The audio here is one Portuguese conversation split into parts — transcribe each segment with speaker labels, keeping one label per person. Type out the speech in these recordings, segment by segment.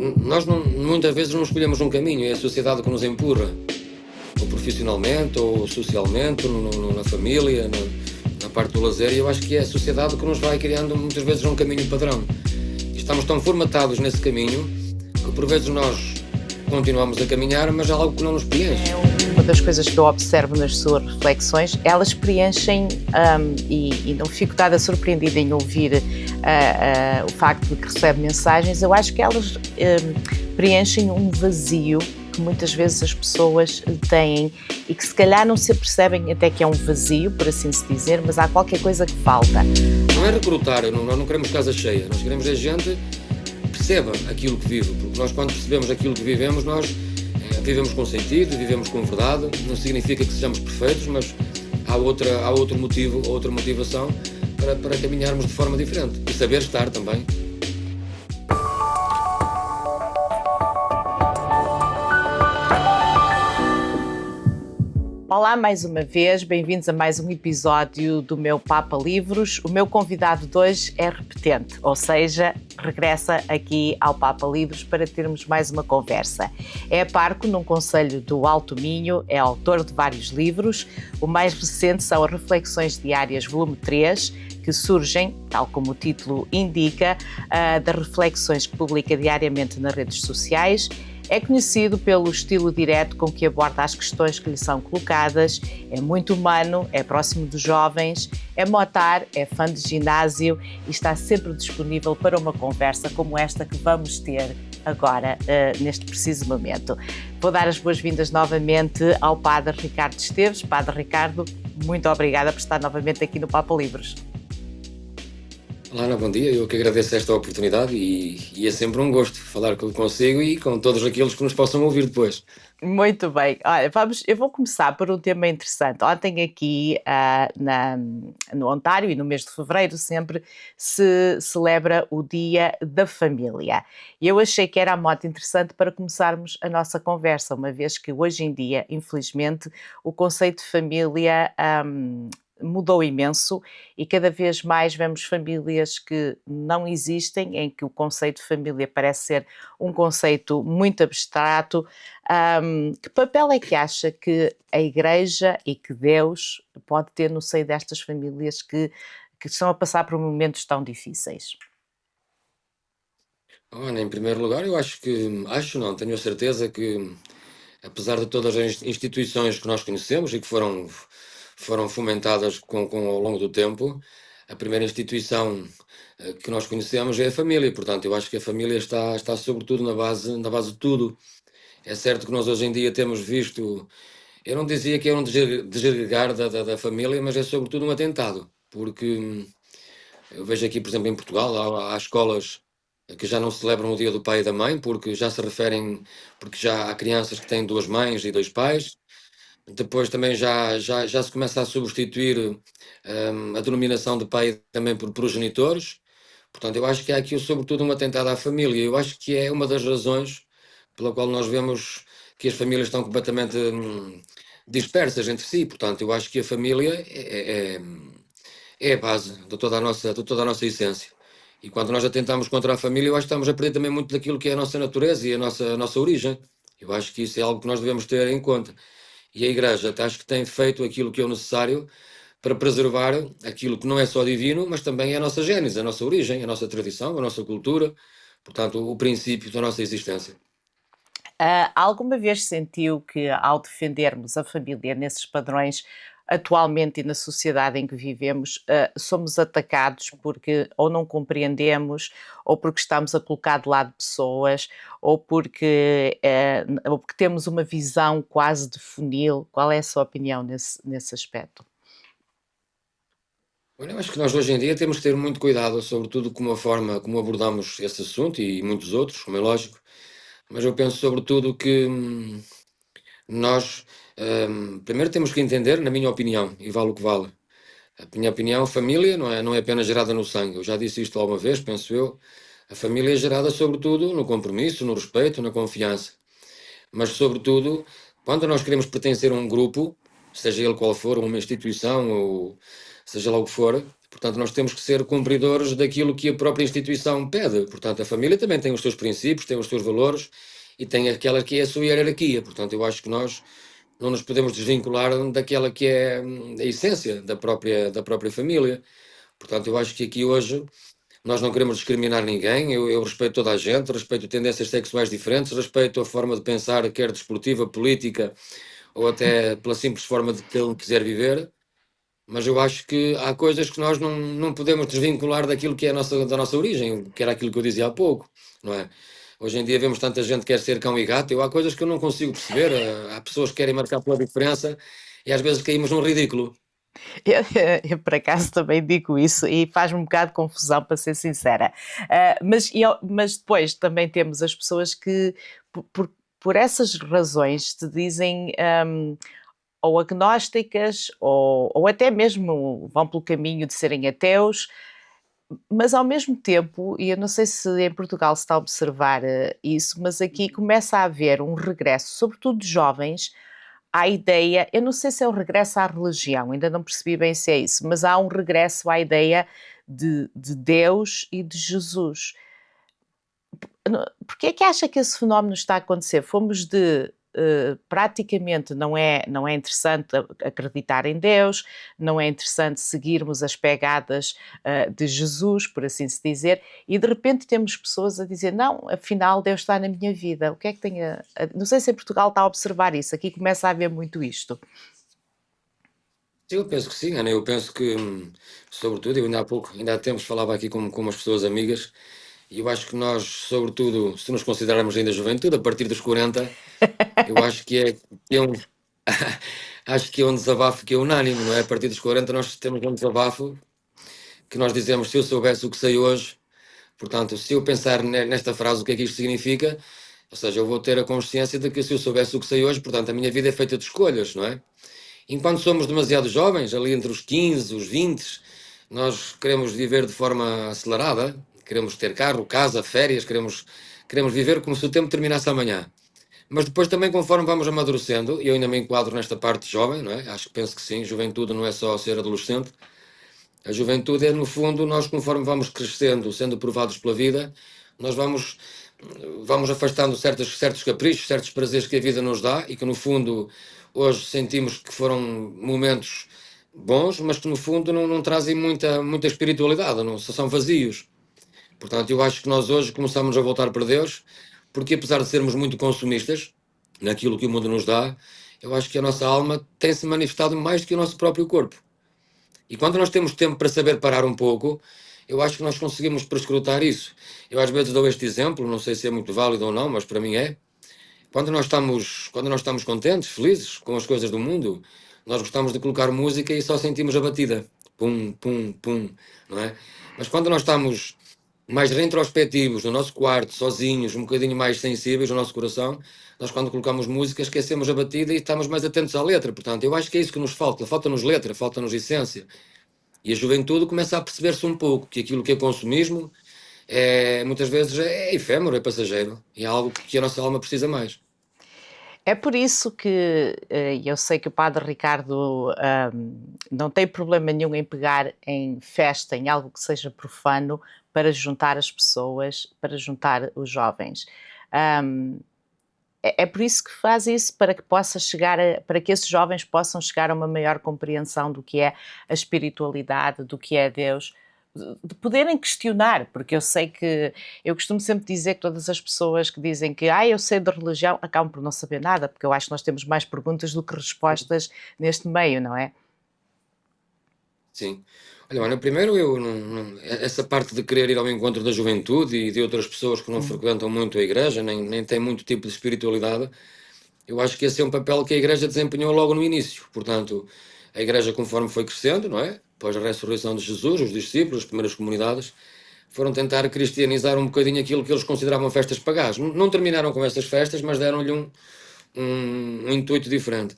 Speaker 1: Nós muitas vezes não escolhemos um caminho, é a sociedade que nos empurra, ou profissionalmente, ou socialmente, na família, na parte do lazer, e eu acho que é a sociedade que nos vai criando muitas vezes um caminho padrão. E estamos tão formatados nesse caminho que por vezes nós continuamos a caminhar, mas há algo que não nos preenche.
Speaker 2: Uma das coisas que eu observo nas suas reflexões, elas preenchem, e não fico nada surpreendida em ouvir o facto de que recebe mensagens, eu acho que elas preenchem um vazio que muitas vezes as pessoas têm e que se calhar não se apercebem até que é um vazio, por assim se dizer, mas há qualquer coisa que falta.
Speaker 1: Não é recrutar, nós não queremos casa cheia, nós queremos a gente perceba aquilo que vive, porque nós quando percebemos aquilo que vivemos, nós vivemos com sentido, vivemos com verdade, não significa que sejamos perfeitos, mas há outro motivo, outra motivação para caminharmos de forma diferente e saber estar também.
Speaker 2: Olá mais uma vez, bem-vindos a mais um episódio do meu Papa Livros. O meu convidado de hoje é repetente, ou seja, regressa aqui ao Papa Livros para termos mais uma conversa. É parco num concelho do Alto Minho, é autor de vários livros. O mais recente são as Reflexões Diárias, volume 3, que surgem, tal como o título indica, das reflexões que publica diariamente nas redes sociais. É conhecido pelo estilo direto com que aborda as questões que lhe são colocadas, é muito humano, é próximo dos jovens, é motar, é fã de ginásio e está sempre disponível para uma conversa como esta que vamos ter agora, neste preciso momento. Vou dar as boas-vindas novamente ao Padre Ricardo Esteves. Padre Ricardo, muito obrigada por estar novamente aqui no Papa Livros.
Speaker 1: Olá, Ana, bom dia. Eu que agradeço esta oportunidade e é sempre um gosto falar consigo e com todos aqueles que nos possam ouvir depois.
Speaker 2: Muito bem. Olha, eu vou começar por um tema interessante. Ontem aqui no Ontário e no mês de fevereiro sempre se celebra o Dia da Família. E eu achei que era a mote interessante para começarmos a nossa conversa, uma vez que hoje em dia, infelizmente, o conceito de família mudou imenso e cada vez mais vemos famílias que não existem, em que o conceito de família parece ser um conceito muito abstrato. Que papel é que acha que a Igreja e que Deus pode ter no seio destas famílias que estão a passar por momentos tão difíceis?
Speaker 1: Olha, em primeiro lugar, eu não, tenho a certeza que, apesar de todas as instituições que nós conhecemos e que foram fomentadas ao longo do tempo, a primeira instituição que nós conhecemos é a família. Portanto, eu acho que a família está sobretudo na base de tudo. É certo que nós hoje em dia temos visto, eu não dizia que é um desagregar da família, mas é sobretudo um atentado, porque eu vejo aqui, por exemplo, em Portugal, há escolas que já não celebram o dia do pai e da mãe, porque já se referem, porque já há crianças que têm duas mães e dois pais. Depois também já se começa a substituir a denominação de pai também por progenitores. Portanto, eu acho que há aqui, sobretudo, um atentado à família. Eu acho que é uma das razões pela qual nós vemos que as famílias estão completamente dispersas entre si. Portanto, eu acho que a família é a base de toda a nossa essência. E quando nós atentamos contra a família, eu acho que estamos a perder também muito daquilo que é a nossa natureza e a nossa origem. Eu acho que isso é algo que nós devemos ter em conta. E a Igreja acho que tem feito aquilo que é o necessário para preservar aquilo que não é só divino, mas também é a nossa gênese, a nossa origem, a nossa tradição, a nossa cultura, portanto, o princípio da nossa existência.
Speaker 2: Alguma vez sentiu que, ao defendermos a família nesses padrões, atualmente e na sociedade em que vivemos, somos atacados porque ou não compreendemos, ou porque estamos a colocar de lado pessoas, ou porque temos uma visão quase de funil? Qual é a sua opinião nesse aspecto?
Speaker 1: Olha, eu acho que nós hoje em dia temos que ter muito cuidado, sobretudo com a forma como abordamos esse assunto e muitos outros, como é lógico, mas eu penso sobretudo que nós primeiro temos que entender, na minha opinião, e vale o que vale, a minha opinião, família não é apenas gerada no sangue. Eu já disse isto alguma vez, penso eu. A família é gerada sobretudo no compromisso, no respeito, na confiança. Mas sobretudo, quando nós queremos pertencer a um grupo, seja ele qual for, uma instituição ou seja lá o que for, Portanto, nós temos que ser cumpridores daquilo que a própria instituição pede. Portanto, a família também tem os seus princípios, tem os seus valores e tem aquela que é a sua hierarquia. Portanto, eu acho que nós não nos podemos desvincular daquela que é a essência da própria família. Portanto, eu acho que aqui hoje nós não queremos discriminar ninguém. Eu respeito toda a gente, respeito tendências sexuais diferentes, respeito a forma de pensar, quer desportiva, política ou até pela simples forma de que ele quiser viver. Mas eu acho que há coisas que nós não podemos desvincular daquilo que é da nossa origem, que era aquilo que eu dizia há pouco, não é? Hoje em dia vemos tanta gente que quer ser cão e gato, há coisas que eu não consigo perceber, há pessoas que querem marcar pela diferença e às vezes caímos num ridículo.
Speaker 2: Eu, eu, por acaso também digo isso e faz-me um bocado de confusão, para ser sincera. Mas depois também temos as pessoas que, por essas razões, te dizem ou agnósticas ou até mesmo vão pelo caminho de serem ateus, mas ao mesmo tempo, e eu não sei se em Portugal se está a observar isso, mas aqui começa a haver um regresso, sobretudo de jovens, à ideia, eu não sei se é um regresso à religião, ainda não percebi bem se é isso, mas há um regresso à ideia de Deus e de Jesus. Porquê é que acha que esse fenómeno está a acontecer? Fomos de praticamente não é interessante acreditar em Deus, não é interessante seguirmos as pegadas de Jesus, por assim se dizer, e de repente temos pessoas a dizer, não, afinal Deus está na minha vida. O que é que tem não sei se em Portugal está a observar isso, aqui começa a haver muito isto.
Speaker 1: Eu penso que sim, Ana, eu penso que, sobretudo, eu ainda há pouco, ainda há tempos falava aqui com umas pessoas amigas, e eu acho que nós, sobretudo, se nos considerarmos ainda juventude, a partir dos 40, eu acho que é um, acho que é um desabafo que é unânime, não é? A partir dos 40 nós temos um desabafo que nós dizemos, se eu soubesse o que sei hoje, portanto, se eu pensar nesta frase, o que é que isto significa, ou seja, eu vou ter a consciência de que se eu soubesse o que sei hoje, portanto, a minha vida é feita de escolhas, não é? Enquanto somos demasiado jovens, ali entre os 15, os 20, nós queremos viver de forma acelerada, queremos ter carro, casa, férias, queremos viver como se o tempo terminasse amanhã. Mas depois também, conforme vamos amadurecendo, e eu ainda me enquadro nesta parte jovem, não é? Penso que sim, juventude não é só ser adolescente. A juventude é, no fundo, nós conforme vamos crescendo, sendo provados pela vida, nós vamos afastando certos caprichos, certos prazeres que a vida nos dá e que, no fundo, hoje sentimos que foram momentos bons, mas que, no fundo, não trazem muita espiritualidade, não, são vazios. Portanto, eu acho que nós hoje começamos a voltar para Deus, porque apesar de sermos muito consumistas naquilo que o mundo nos dá, eu acho que a nossa alma tem-se manifestado mais do que o nosso próprio corpo. E quando nós temos tempo para saber parar um pouco, eu acho que nós conseguimos prescrutar isso. Eu às vezes dou este exemplo, não sei se é muito válido ou não, mas para mim é. Quando nós estamos contentes, felizes com as coisas do mundo, nós gostamos de colocar música e só sentimos a batida. Pum, pum, pum, não é? Mas quando nós estamos mais reintrospectivos no nosso quarto, sozinhos, um bocadinho mais sensíveis no nosso coração, nós quando colocamos música esquecemos a batida e estamos mais atentos à letra. Portanto, eu acho que é isso que nos falta. Falta-nos letra, falta-nos essência. E a juventude começa a perceber-se um pouco que aquilo que é consumismo muitas vezes é efêmero, é passageiro. E é algo que a nossa alma precisa mais.
Speaker 2: É por isso que eu sei que o Padre Ricardo não tem problema nenhum em pegar em festa, em algo que seja profano, para juntar as pessoas, para juntar os jovens. É por isso que faz isso, para que possa para que esses jovens possam chegar a uma maior compreensão do que é a espiritualidade, do que é Deus, de poderem questionar, porque eu sei que, eu costumo sempre dizer que todas as pessoas que dizem que eu sei de religião, acabam por não saber nada, porque eu acho que nós temos mais perguntas do que respostas neste meio, não é?
Speaker 1: Sim. Olha, Ana, primeiro essa parte de querer ir ao encontro da juventude e de outras pessoas que não frequentam muito a igreja, nem têm muito tipo de espiritualidade, eu acho que esse é um papel que a igreja desempenhou logo no início. Portanto, a igreja, conforme foi crescendo, não é? Após a ressurreição de Jesus, os discípulos, as primeiras comunidades, foram tentar cristianizar um bocadinho aquilo que eles consideravam festas pagãs. Não terminaram com essas festas, mas deram-lhe um intuito diferente.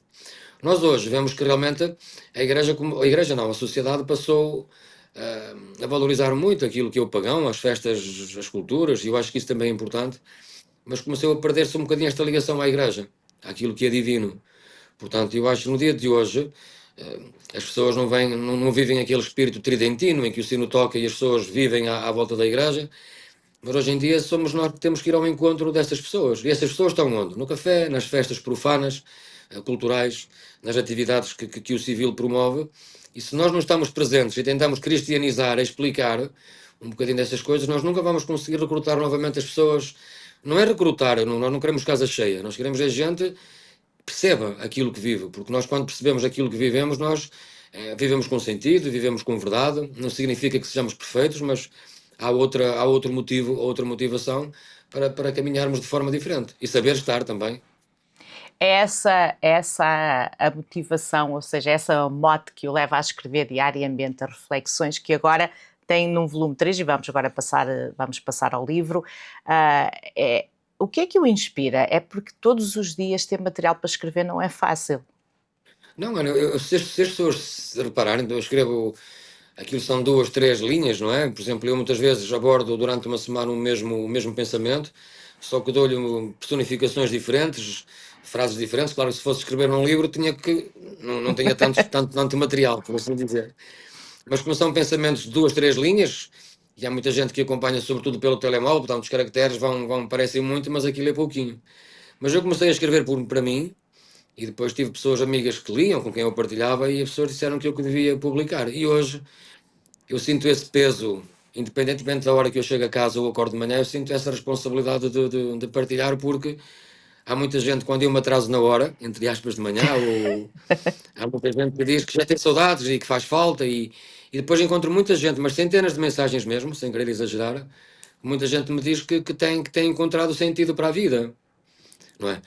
Speaker 1: Nós hoje vemos que realmente a igreja não, a sociedade passou a valorizar muito aquilo que é o pagão, as festas, as culturas, e eu acho que isso também é importante, mas começou a perder-se um bocadinho esta ligação à igreja, àquilo que é divino. Portanto, eu acho que no dia de hoje, As pessoas não vivem aquele espírito tridentino em que o sino toca e as pessoas vivem à volta da igreja. Mas hoje em dia somos nós que temos que ir ao encontro dessas pessoas. E essas pessoas estão onde? No café, nas festas profanas, culturais, nas atividades que o civil promove. E se nós não estamos presentes e tentamos cristianizar, explicar um bocadinho dessas coisas, nós nunca vamos conseguir recrutar novamente as pessoas. Não é recrutar, nós não queremos casa cheia, nós queremos a gente que perceba aquilo que vive, porque nós, quando percebemos aquilo que vivemos, nós vivemos com sentido, vivemos com verdade. Não significa que sejamos perfeitos, mas há outro motivo, outra motivação para caminharmos de forma diferente e saber estar também.
Speaker 2: É essa a motivação, ou seja, essa mote que o leva a escrever diariamente as reflexões que agora tem num volume 3 e vamos passar ao livro. O que é que o inspira? É porque todos os dias ter material para escrever não é fácil.
Speaker 1: Não, mano, se as pessoas se repararem, eu escrevo, aquilo são duas, três linhas, não é? Por exemplo, eu muitas vezes abordo durante uma semana o mesmo pensamento, só que dou-lhe personificações diferentes, frases diferentes. Claro que se fosse escrever num livro, não tinha tanto material, por assim dizer. Mas como são pensamentos de duas, três linhas, e há muita gente que acompanha sobretudo pelo telemóvel, portanto os caracteres parecem muito, mas aquilo é pouquinho. Mas eu comecei a escrever para mim, e depois tive pessoas amigas que liam, com quem eu partilhava, e as pessoas disseram que eu que devia publicar. E hoje eu sinto esse peso, independentemente da hora que eu chego a casa ou acordo de manhã, eu sinto essa responsabilidade de partilhar, porque há muita gente, quando eu me atraso na hora, entre aspas, de manhã, ou há muita gente que diz que já tem saudades e que faz falta, e depois encontro muita gente, mas centenas de mensagens mesmo, sem querer exagerar, muita gente me diz que tem encontrado sentido para a vida, não é?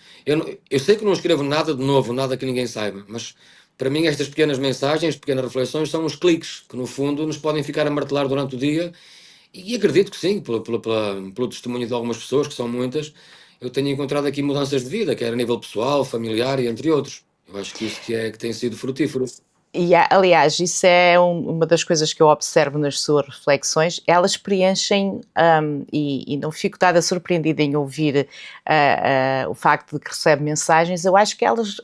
Speaker 1: Eu sei que não escrevo nada de novo, nada que ninguém saiba, mas para mim estas pequenas mensagens, pequenas reflexões, são uns cliques que no fundo nos podem ficar a martelar durante o dia, e acredito que sim, pelo testemunho de algumas pessoas, que são muitas, eu tenho encontrado aqui mudanças de vida, quer a nível pessoal, familiar e entre outros. Eu acho que isso que tem sido frutífero.
Speaker 2: E, aliás, isso é uma das coisas que eu observo nas suas reflexões. Elas preenchem, e não fico nada surpreendida em ouvir o facto de que recebe mensagens. Eu acho que elas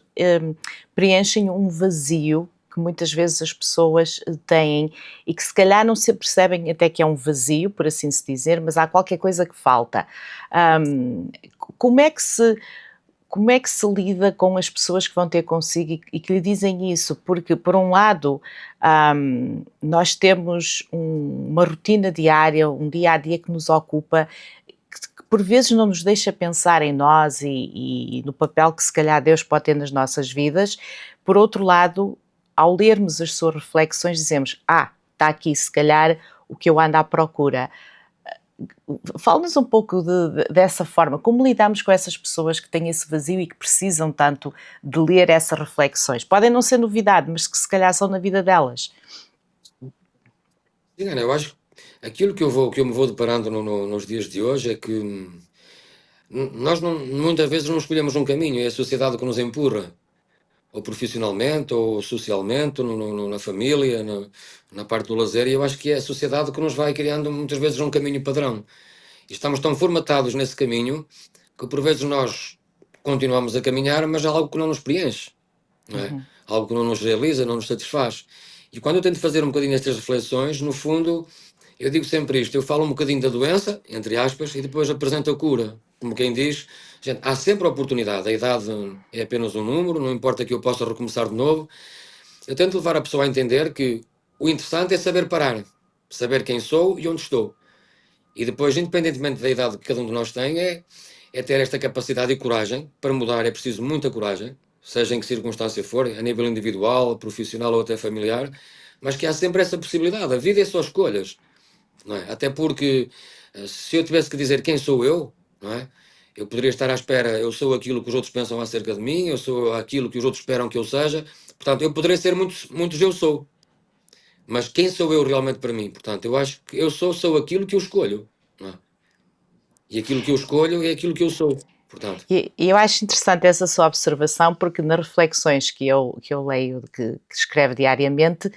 Speaker 2: preenchem um vazio que muitas vezes as pessoas têm e que se calhar não se percebem até que é um vazio, por assim se dizer, mas há qualquer coisa que falta. Como é que se lida com as pessoas que vão ter consigo e que lhe dizem isso? Porque, por um lado, nós temos uma rotina diária, um dia-a-dia que nos ocupa, que por vezes não nos deixa pensar em nós e no papel que se calhar Deus pode ter nas nossas vidas. Por outro lado, ao lermos as suas reflexões, dizemos, está aqui se calhar o que eu ando à procura. Fala-nos um pouco dessa forma, como lidamos com essas pessoas que têm esse vazio e que precisam tanto de ler essas reflexões? Podem não ser novidade, mas que se calhar são na vida delas.
Speaker 1: Sim, Ana, eu acho que aquilo que eu me vou deparando nos dias de hoje é que nós muitas vezes não escolhemos um caminho, é a sociedade que nos empurra, ou profissionalmente, ou socialmente, na família, na parte do lazer, e eu acho que é a sociedade que nos vai criando muitas vezes um caminho padrão. E estamos tão formatados nesse caminho que por vezes nós continuamos a caminhar, mas há algo que não nos preenche, não é? Algo que não nos realiza, não nos satisfaz. E quando eu tento fazer um bocadinho estas reflexões, no fundo, eu digo sempre isto: eu falo um bocadinho da doença, entre aspas, e depois apresento a cura. Como quem diz, gente, há sempre oportunidade. A idade é apenas um número, não importa que eu possa recomeçar de novo. Eu tento levar a pessoa a entender que o interessante é saber parar, saber quem sou e onde estou. E depois, independentemente da idade que cada um de nós tem, é ter esta capacidade e coragem. Para mudar é preciso muita coragem, seja em que circunstância for, a nível individual, profissional ou até familiar, mas que há sempre essa possibilidade. A vida é só escolhas, não é? Até porque se eu tivesse que dizer quem sou eu, não é? Eu poderia estar à espera, eu sou aquilo que os outros pensam acerca de mim, eu sou aquilo que os outros esperam que eu seja. Portanto, eu poderia ser muitos eu sou. Mas quem sou eu realmente para mim? Portanto, eu acho que eu sou aquilo que eu escolho, não é? E aquilo que eu escolho é aquilo que eu sou, portanto.
Speaker 2: E eu acho interessante essa sua observação, porque nas reflexões que eu leio, que escreve diariamente,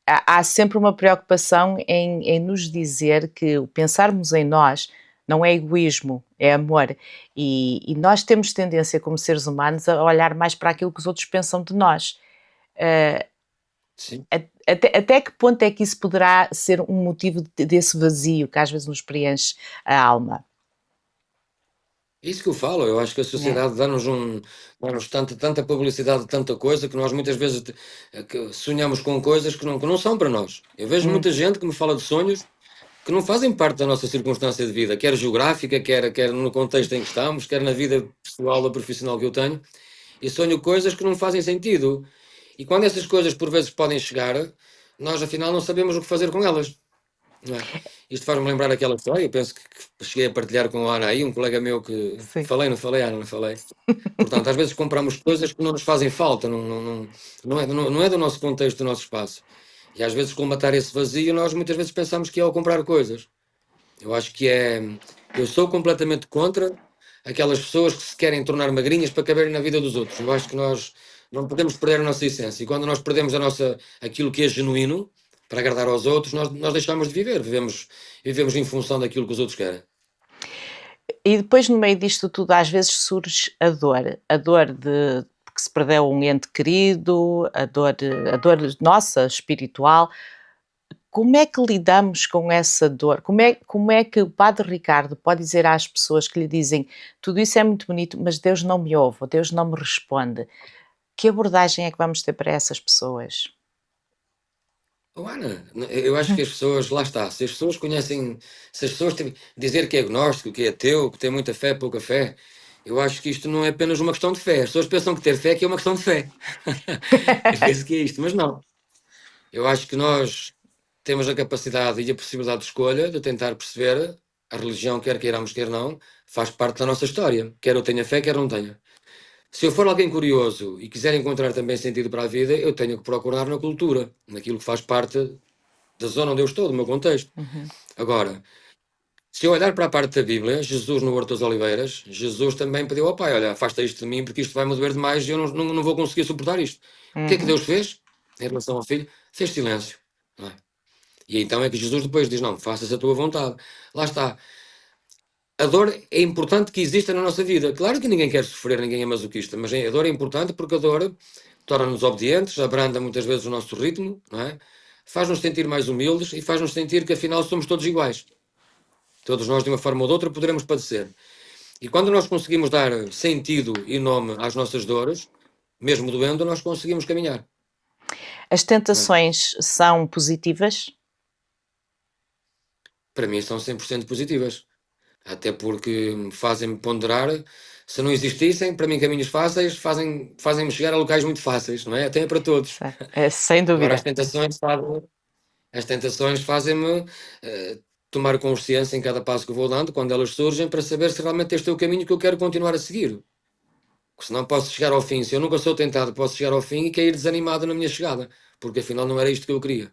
Speaker 2: há sempre uma preocupação em nos dizer que o pensarmos em nós Não é egoísmo, é amor. E nós temos tendência, como seres humanos, a olhar mais para aquilo que os outros pensam de nós.
Speaker 1: Sim.
Speaker 2: Até que ponto é que isso poderá ser um motivo desse vazio que às vezes nos preenche a alma?
Speaker 1: É isso que eu falo, eu acho que a
Speaker 2: É.
Speaker 1: sociedade dá-nos tanta publicidade, tanta coisa, que nós muitas vezes que sonhamos com coisas que não são para nós. Eu vejo
Speaker 2: Hum,
Speaker 1: muita gente que me fala de sonhos que não fazem parte da nossa circunstância de vida, quer geográfica, quer no contexto em que estamos, quer na vida pessoal ou profissional que eu tenho, e sonho coisas que não fazem sentido. E quando essas coisas por vezes podem chegar, nós afinal não sabemos o que fazer com elas. Não é? Isto faz-me lembrar aquela história, eu penso que cheguei a partilhar com a Ana aí, um colega meu que
Speaker 2: sim.
Speaker 1: falei, não falei, Ana, não falei. Portanto, às vezes compramos coisas que não nos fazem falta, não é do nosso contexto, do nosso espaço. E às vezes, colmatar esse vazio, nós muitas vezes pensamos que é ao comprar coisas. Eu acho que é. Eu sou completamente contra aquelas pessoas que se querem tornar magrinhas para caberem na vida dos outros. Eu acho que nós não podemos perder a nossa essência. E quando nós perdemos aquilo que é genuíno para agradar aos outros, nós deixamos de viver. Vivemos em função daquilo que os outros querem.
Speaker 2: E depois, no meio disto tudo, às vezes surge a dor de que se perdeu um ente querido, a dor nossa, espiritual. Como é que lidamos com essa dor? Como é que o Padre Ricardo pode dizer às pessoas que lhe dizem tudo isso é muito bonito, mas Deus não me ouve, ou Deus não me responde? Que abordagem é que vamos ter para essas pessoas?
Speaker 1: Oh, Ana, eu acho que as pessoas, lá está, se as pessoas conhecem, se as pessoas têm, dizer que é agnóstico, que é ateu, que tem muita fé, pouca fé, eu acho que isto não é apenas uma questão de fé. As pessoas pensam que ter fé é que é uma questão de fé. Eu penso que é isto, mas não. Eu acho que nós temos a capacidade e a possibilidade de escolha de tentar perceber a religião, quer queiramos, quer não, faz parte da nossa história. Quer eu tenha fé, quer não tenha. Se eu for alguém curioso e quiser encontrar também sentido para a vida, eu tenho que procurar na cultura, naquilo que faz parte da zona onde eu estou, do meu contexto.
Speaker 2: Uhum.
Speaker 1: Agora, se eu olhar para a parte da Bíblia, Jesus no Horto das Oliveiras, Jesus também pediu ao Pai: olha, afasta isto de mim porque isto vai-me doer demais e eu não vou conseguir suportar isto. O que é que
Speaker 2: Uhum.
Speaker 1: Deus fez em relação ao filho? Fez silêncio. Não é? E então é que Jesus depois diz: não, faças a tua vontade. Lá está. A dor é importante que exista na nossa vida. Claro que ninguém quer sofrer, ninguém é masoquista, mas a dor é importante porque a dor torna-nos obedientes, abranda muitas vezes o nosso ritmo, não é? Faz-nos sentir mais humildes e faz-nos sentir que afinal somos todos iguais. Todos nós, de uma forma ou de outra, poderemos padecer. E quando nós conseguimos dar sentido e nome às nossas dores, mesmo doendo, nós conseguimos caminhar.
Speaker 2: As
Speaker 1: Não é?
Speaker 2: tentações são positivas?
Speaker 1: Para mim, são 100% positivas. Até porque fazem-me ponderar. Se não existissem, para mim, caminhos fáceis fazem-me chegar a locais muito fáceis, não é? Até é para todos.
Speaker 2: É, sem
Speaker 1: Agora,
Speaker 2: dúvida.
Speaker 1: as tentações fazem-me tomar consciência em cada passo que vou dando, quando elas surgem, para saber se realmente este é o caminho que eu quero continuar a seguir. Porque senão posso chegar ao fim. Se eu nunca sou tentado, posso chegar ao fim e cair desanimado na minha chegada, porque afinal não era isto que eu queria.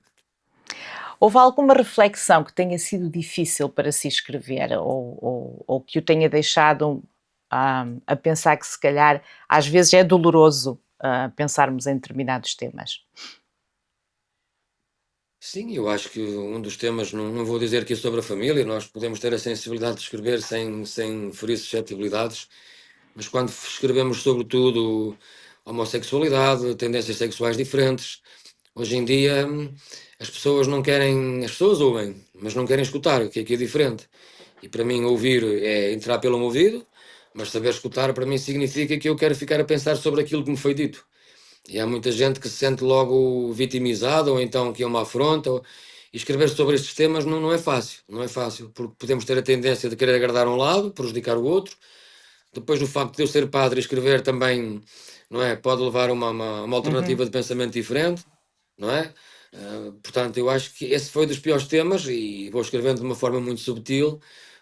Speaker 2: Houve alguma reflexão que tenha sido difícil para se escrever ou que o tenha deixado a pensar que se calhar às vezes é doloroso pensarmos em determinados temas?
Speaker 1: Sim, eu acho que um dos temas, não vou dizer que é sobre a família, nós podemos ter a sensibilidade de escrever sem ferir suscetibilidades, mas quando escrevemos sobretudo homossexualidade, tendências sexuais diferentes, hoje em dia as pessoas não querem, as pessoas ouvem, mas não querem escutar, o que é diferente. E para mim ouvir é entrar pelo ouvido, mas saber escutar para mim significa que eu quero ficar a pensar sobre aquilo que me foi dito. E há muita gente que se sente logo vitimizada ou então que é uma afronta. E escrever sobre estes temas não é fácil, não é fácil, porque podemos ter a tendência de querer agradar um lado, prejudicar o outro. Depois, o facto de eu ser padre e escrever também, não é, pode levar a uma
Speaker 2: Uhum.
Speaker 1: alternativa de pensamento diferente, não é? Portanto, eu acho que esse foi dos piores temas e vou escrevendo de uma forma muito subtil,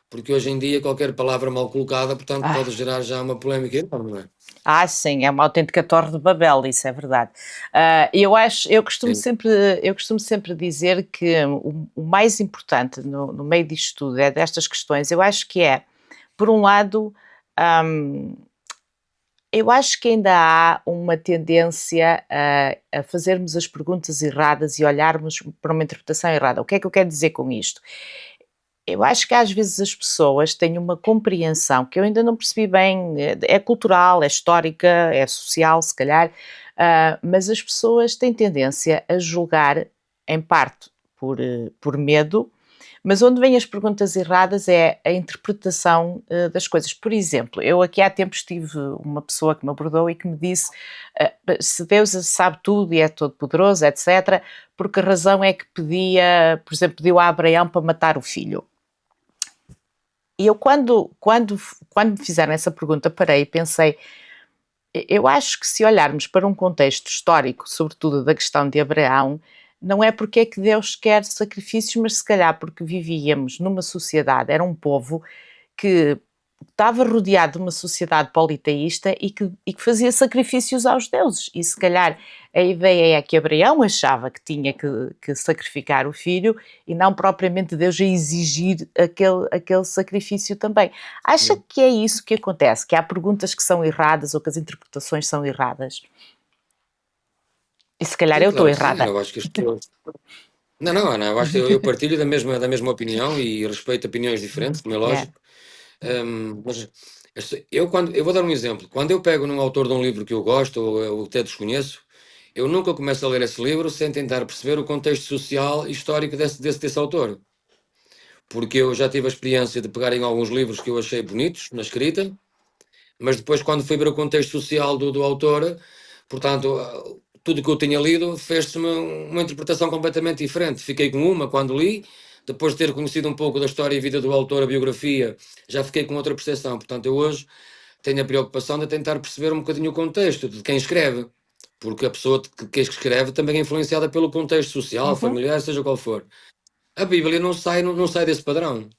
Speaker 1: porque hoje em dia qualquer palavra mal colocada, portanto,
Speaker 2: Ai,
Speaker 1: pode gerar já uma polémica enorme, não é?
Speaker 2: sim, é uma autêntica Torre de Babel, isso é verdade.
Speaker 1: Sim.
Speaker 2: Eu costumo sempre dizer que o mais importante no meio disto tudo, é destas questões, eu acho que é, por um lado, hum, eu acho que ainda há uma tendência a fazermos as perguntas erradas e olharmos para uma interpretação errada. O que é que eu quero dizer com isto? Eu acho que às vezes as pessoas têm uma compreensão que eu ainda não percebi bem, é cultural, é histórica, é social, se calhar, mas as pessoas têm tendência a julgar, em parte por medo, mas onde vêm as perguntas erradas é a interpretação das coisas. Por exemplo, eu aqui há tempos tive uma pessoa que me abordou e que me disse se Deus sabe tudo e é todo poderoso, etc., por que razão é que pedia, por exemplo, pediu a Abraão para matar o filho? E eu, quando me fizeram essa pergunta, parei e pensei, eu acho que se olharmos para um contexto histórico, sobretudo da questão de Abraão, não é porque é que Deus quer sacrifícios, mas se calhar porque vivíamos numa sociedade, era um povo que estava rodeado de uma sociedade politeísta e que fazia sacrifícios aos deuses. E se calhar a ideia é que Abraão achava que tinha que sacrificar o filho e não propriamente Deus a exigir aquele sacrifício também. Acha que é isso que acontece? Que há perguntas que são erradas ou que as interpretações são erradas? E se calhar
Speaker 1: Sim,
Speaker 2: eu estou
Speaker 1: claro que sim.
Speaker 2: errada.
Speaker 1: Eu acho que as pessoas. Não, não, Ana, eu acho que eu partilho da mesma opinião e respeito opiniões diferentes, como é
Speaker 2: É,
Speaker 1: lógico. Mas eu vou dar um exemplo. Quando eu pego num autor de um livro que eu gosto ou eu até desconheço, eu nunca começo a ler esse livro sem tentar perceber o contexto social e histórico desse autor. Porque eu já tive a experiência de pegar em alguns livros que eu achei bonitos na escrita, mas depois, quando fui ver o contexto social do autor, portanto, tudo que eu tinha lido fez-se uma interpretação completamente diferente. Fiquei com uma quando li, depois de ter conhecido um pouco da história e vida do autor, a biografia, já fiquei com outra percepção. Portanto, eu hoje tenho a preocupação de tentar perceber um bocadinho o contexto de quem escreve, porque a pessoa que escreve também é influenciada pelo contexto social,
Speaker 2: uhum,
Speaker 1: familiar, seja qual for. A Bíblia não sai desse padrão,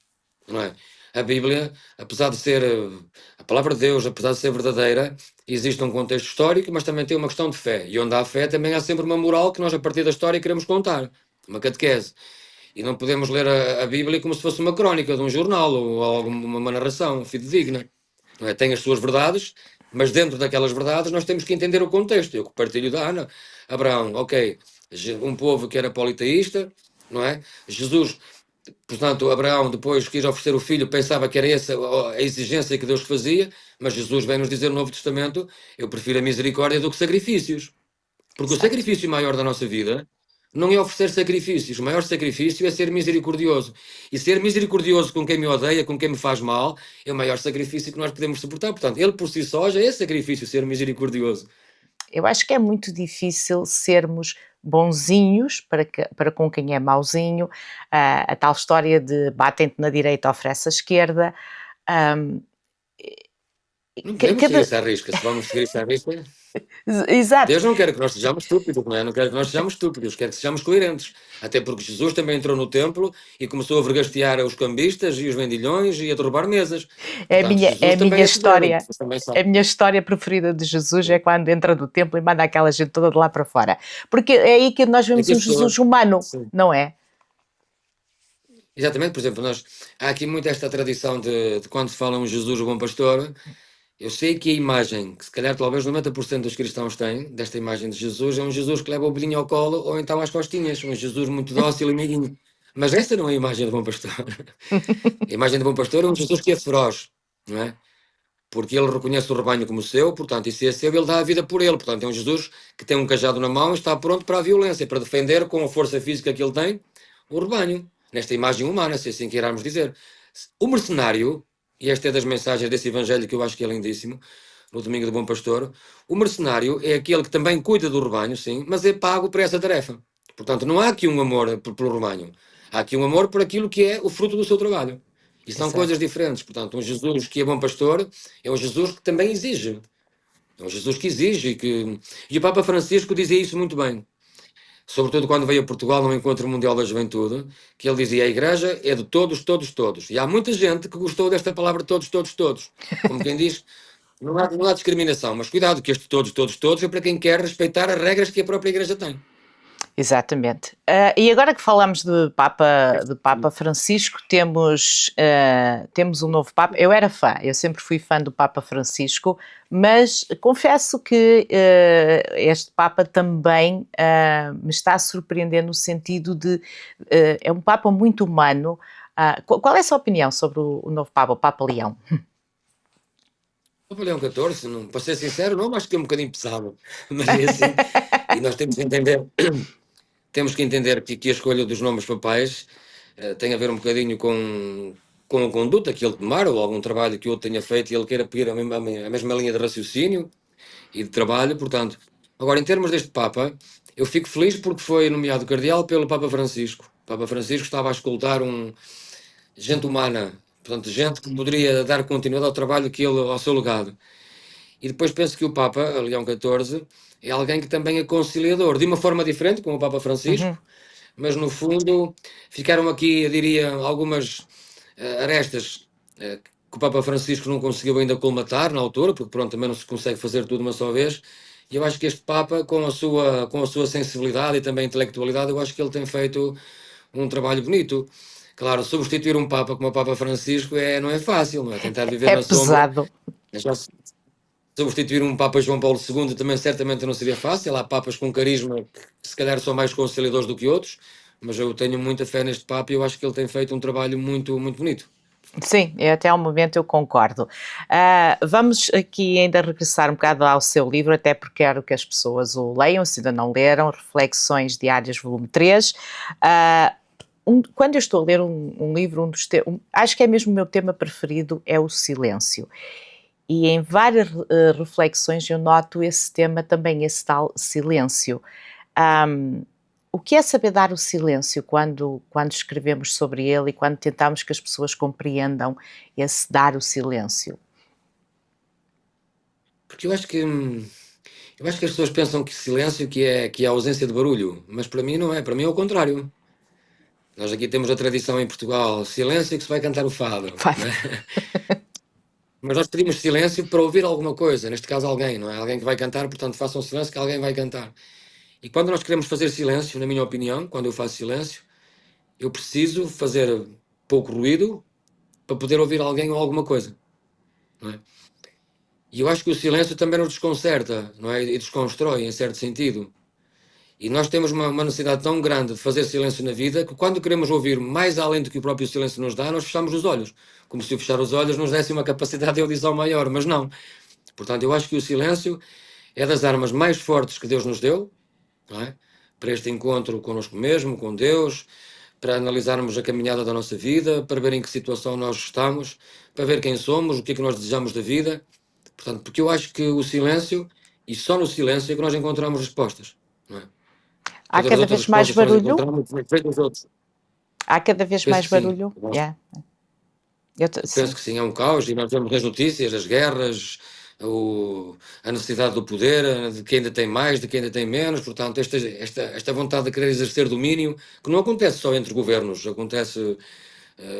Speaker 1: não é? A Bíblia, apesar de ser a palavra de Deus, apesar de ser verdadeira, existe um contexto histórico, mas também tem uma questão de fé. E onde há fé também há sempre uma moral que nós, a partir da história, queremos contar. Uma catequese. E não podemos ler a Bíblia como se fosse uma crónica de um jornal ou alguma uma narração fidedigna. Não é? Tem as suas verdades, mas dentro daquelas verdades nós temos que entender o contexto. Eu partilho da Ana. Abraão, ok, um povo que era politeísta, não é? Jesus, portanto, Abraão, depois quis oferecer o filho, pensava que era essa a exigência que Deus fazia, mas Jesus vem nos dizer no Novo Testamento: eu prefiro a misericórdia do que sacrifícios. Porque o
Speaker 2: exato.
Speaker 1: sacrifício maior da nossa vida não é oferecer sacrifícios, o maior sacrifício é ser misericordioso. E ser misericordioso com quem me odeia, com quem me faz mal, é o maior sacrifício que nós podemos suportar. Portanto, ele por si só já é sacrifício, ser misericordioso.
Speaker 2: Eu acho que é muito difícil sermos bonzinhos para com quem é mauzinho, a tal história de batem-te na direita, oferece à esquerda. hum,
Speaker 1: Não podemos seguir
Speaker 2: cada,
Speaker 1: essa risca. Se vamos seguir essa risca,
Speaker 2: exato,
Speaker 1: Deus não quer que nós sejamos estúpidos, não é? Não quer que nós sejamos estúpidos, quer que sejamos coerentes. Até porque Jesus também entrou no templo e começou a vergastear os cambistas e os vendilhões e a derrubar mesas.
Speaker 2: é a
Speaker 1: Portanto,
Speaker 2: minha, é
Speaker 1: Jesus
Speaker 2: a minha
Speaker 1: também é severo,
Speaker 2: história.
Speaker 1: vocês também
Speaker 2: A
Speaker 1: sabem.
Speaker 2: minha história preferida de Jesus é quando entra no templo e manda aquela gente toda de lá para fora. Porque é aí que nós
Speaker 1: É
Speaker 2: vemos
Speaker 1: que
Speaker 2: um
Speaker 1: as pessoas.
Speaker 2: Jesus humano,
Speaker 1: Sim.
Speaker 2: não é?
Speaker 1: Exatamente, por exemplo, há aqui muito esta tradição de quando se fala um Jesus, o bom pastor. Eu sei que a imagem, que se calhar talvez 90% dos cristãos têm, desta imagem de Jesus, é um Jesus que leva o bolinho ao colo ou então às costinhas, um Jesus muito dócil e meiguinho. Mas essa não é a imagem do bom pastor. A imagem do bom pastor é um Jesus que é feroz, não é? Porque ele reconhece o rebanho como seu, portanto, e se é seu, ele dá a vida por ele. Portanto, é um Jesus que tem um cajado na mão e está pronto para a violência, para defender com a força física que ele tem o rebanho. Nesta imagem humana, se assim queiramos dizer. O mercenário, e esta é das mensagens desse evangelho que eu acho que é lindíssimo, no Domingo do Bom Pastor, o mercenário é aquele que também cuida do rebanho, sim, mas é pago por essa tarefa. Portanto, não há aqui um amor pelo rebanho. Há aqui um amor por aquilo que é o fruto do seu trabalho. E são coisas
Speaker 2: Exato.
Speaker 1: diferentes. Portanto, um Jesus que é bom pastor é um Jesus que também exige. É um Jesus que exige. E o Papa Francisco dizia isso muito bem. Sobretudo quando veio a Portugal no Encontro Mundial da Juventude, que ele dizia: a Igreja é de todos, todos, todos. E há muita gente que gostou desta palavra todos, todos, todos. Como quem diz, não há discriminação, mas cuidado que este todos, todos, todos é para quem quer respeitar as regras que a própria Igreja tem.
Speaker 2: Exatamente. E agora que falamos de Papa Francisco, temos um novo Papa. Eu era fã, eu sempre fui fã do Papa Francisco, mas confesso que este Papa também me está a surpreender no sentido de é um Papa muito humano. Qual é a sua opinião sobre o novo Papa, o Papa Leão?
Speaker 1: O Papa Leão XIV, não, para ser sincero, não, acho que é um bocadinho pesado, mas é assim, e nós temos que entender que a escolha dos nomes papais tem a ver um bocadinho com a conduta que ele tomar, ou algum trabalho que o outro tenha feito e ele queira pedir a mesma linha de raciocínio e de trabalho, portanto. Agora, em termos deste Papa, eu fico feliz porque foi nomeado cardeal pelo Papa Francisco. O Papa Francisco estava a escutar gente humana, portanto, gente que poderia dar continuidade ao trabalho ao seu legado. E depois penso que o Papa, Leão XIV, é alguém que também é conciliador, de uma forma diferente, como o Papa
Speaker 2: Uhum.
Speaker 1: Francisco, mas no fundo ficaram aqui, eu diria, algumas arestas que o Papa Francisco não conseguiu ainda colmatar na altura, porque pronto, também não se consegue fazer tudo uma só vez. E eu acho que este Papa, com a sua sensibilidade e também intelectualidade, eu acho que ele tem feito um trabalho bonito. Claro, substituir um Papa como o Papa Francisco não é fácil, não é? Tentar viver
Speaker 2: É
Speaker 1: na sombra.
Speaker 2: pesado.
Speaker 1: Já substituir um Papa João Paulo II também certamente não seria fácil. Há Papas com carisma que se calhar são mais conciliadores do que outros, mas eu tenho muita fé neste Papa e eu acho que ele tem feito um trabalho muito, muito bonito.
Speaker 2: Sim, até ao momento eu concordo. Vamos aqui ainda regressar um bocado ao seu livro, até porque quero que as pessoas o leiam, se ainda não leram, Reflexões Diárias, volume 3. Quando eu estou a ler um livro, acho que é mesmo o meu tema preferido, é o silêncio. E em várias reflexões eu noto esse tema também, esse tal silêncio. O que é saber dar o silêncio quando escrevemos sobre ele e quando tentamos que as pessoas compreendam esse dar o silêncio?
Speaker 1: Porque eu acho que as pessoas pensam que silêncio que é a ausência de barulho, mas para mim não é, para mim é o contrário. Nós aqui temos a tradição em Portugal, silêncio que se vai cantar o fado,
Speaker 2: Vai.
Speaker 1: né? Mas nós pedimos silêncio para ouvir alguma coisa, neste caso alguém, não é? Alguém que vai cantar, portanto façam silêncio que alguém vai cantar. E quando nós queremos fazer silêncio, na minha opinião, quando eu faço silêncio, eu preciso fazer pouco ruído para poder ouvir alguém ou alguma coisa, não é? E eu acho que o silêncio também nos desconcerta, não é? E desconstrói, em certo sentido. E nós temos uma necessidade tão grande de fazer silêncio na vida que quando queremos ouvir mais além do que o próprio silêncio nos dá, nós fechamos os olhos. Como se o fechar os olhos nos desse uma capacidade de audição maior, mas não. Portanto, eu acho que o silêncio é das armas mais fortes que Deus nos deu, não é? Para este encontro connosco mesmo, com Deus, para analisarmos a caminhada da nossa vida, para ver em que situação nós estamos, para ver quem somos, o que é que nós desejamos da vida. Portanto, porque eu acho que o silêncio, e só no silêncio, é que nós encontramos respostas, não é?
Speaker 2: Há
Speaker 1: Todas as
Speaker 2: cada
Speaker 1: outras
Speaker 2: vez mais
Speaker 1: respostas que nós
Speaker 2: barulho?
Speaker 1: encontramos, vêm dos outros.
Speaker 2: Há cada vez
Speaker 1: Penso
Speaker 2: mais
Speaker 1: que sim.
Speaker 2: barulho? Yeah.
Speaker 1: Penso
Speaker 2: Sim.
Speaker 1: que sim, é um caos e nós vemos nas notícias as guerras, a necessidade do poder, de quem ainda tem mais, de quem ainda tem menos, portanto, esta vontade de querer exercer domínio, que não acontece só entre governos, acontece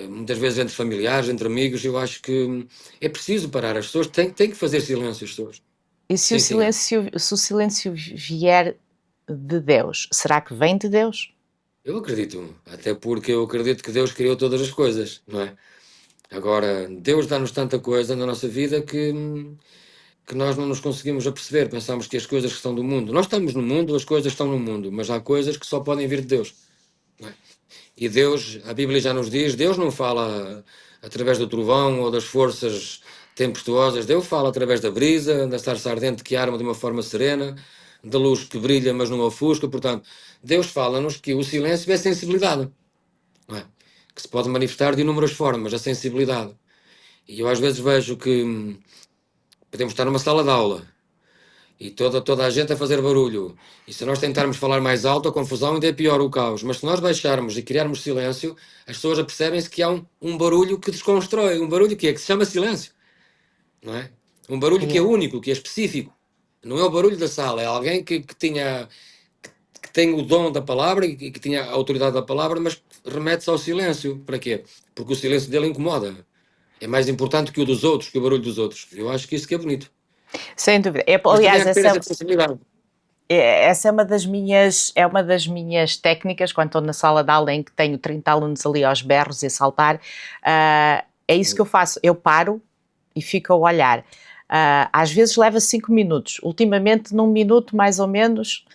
Speaker 1: muitas vezes entre familiares, entre amigos, eu acho que é preciso parar, as pessoas têm que fazer silêncio, as pessoas.
Speaker 2: E
Speaker 1: Sim, sim, é.
Speaker 2: se o silêncio vier de Deus, será que vem de Deus?
Speaker 1: Eu acredito, até porque eu acredito que Deus criou todas as coisas, não é? Agora, Deus dá-nos tanta coisa na nossa vida que nós não nos conseguimos aperceber. Pensamos que as coisas que estão do mundo. Nós estamos no mundo, as coisas estão no mundo, mas há coisas que só podem vir de Deus, não é? E Deus, a Bíblia já nos diz, Deus não fala através do trovão ou das forças tempestuosas, Deus fala através da brisa, da sarça ardente que arma de uma forma serena, da luz que brilha, mas não ofusca. Portanto, Deus fala-nos que o silêncio é sensibilidade, não é? Que se pode manifestar de inúmeras formas, a sensibilidade. E eu às vezes vejo que podemos estar numa sala de aula e toda a gente a fazer barulho. E se nós tentarmos falar mais alto, a confusão ainda é pior o caos. Mas se nós baixarmos e criarmos silêncio, as pessoas apercebem-se que há um barulho que desconstrói, um barulho que se chama silêncio, não é? Um barulho que é
Speaker 2: Yeah.
Speaker 1: único, que é específico. Não é o barulho da sala, é alguém que tem o dom da palavra e que tinha a autoridade da palavra, mas remete-se ao silêncio. Para quê? Porque o silêncio dele incomoda. É mais importante que o dos outros, que o barulho dos outros. Eu acho que isso que é bonito.
Speaker 2: Sem dúvida.
Speaker 1: Mas também
Speaker 2: Aliás,
Speaker 1: há que ter essa sensibilidade.
Speaker 2: essa é uma das minhas técnicas quando estou na sala de aula em que tenho 30 alunos ali aos berros e a saltar. É isso que eu faço. Eu paro e fico a olhar. Às vezes leva 5 minutos. Ultimamente, num minuto mais ou menos,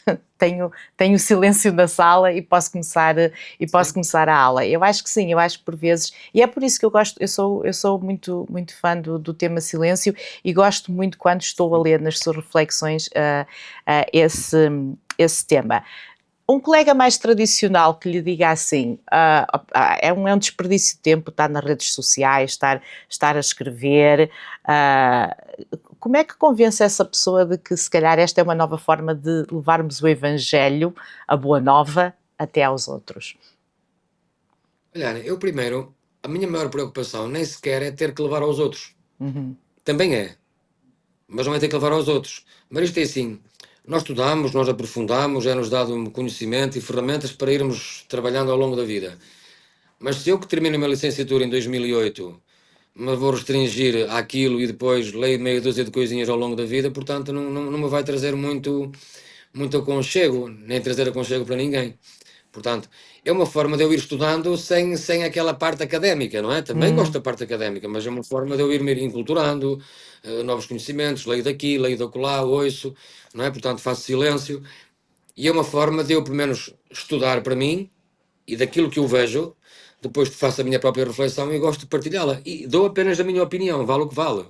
Speaker 2: tenho silêncio na sala e posso começar a aula. Eu acho que sim, eu acho que por vezes, e é por isso que eu sou muito, muito fã do tema silêncio e gosto muito quando estou a ler nas suas reflexões esse tema. Um colega mais tradicional que lhe diga assim, é um desperdício de tempo estar nas redes sociais, estar a escrever, como é que convence essa pessoa de que se calhar esta é uma nova forma de levarmos o Evangelho, a boa nova, até aos outros?
Speaker 1: Olha, eu primeiro, a minha maior preocupação nem sequer é ter que levar aos outros. Também é, mas não é ter que levar aos outros. Mas isto é assim, nós estudamos, nós aprofundamos, é-nos dado um conhecimento e ferramentas para irmos trabalhando ao longo da vida. Mas se eu que termino a minha licenciatura em 2008 me vou restringir àquilo e depois leio meia dúzia de coisinhas ao longo da vida, portanto não me vai trazer muito aconchego, nem trazer aconchego para ninguém. Portanto, é uma forma de eu ir estudando sem aquela parte académica, não é? Também gosto da parte académica, mas é uma forma de eu ir me enculturando, novos conhecimentos, leio daqui, leio de acolá, ouço, não é? Portanto, faço silêncio. E é uma forma de eu, pelo menos, estudar para mim e daquilo que eu vejo, depois faço a minha própria reflexão e gosto de partilhá-la. E dou apenas a minha opinião, vale o que vale.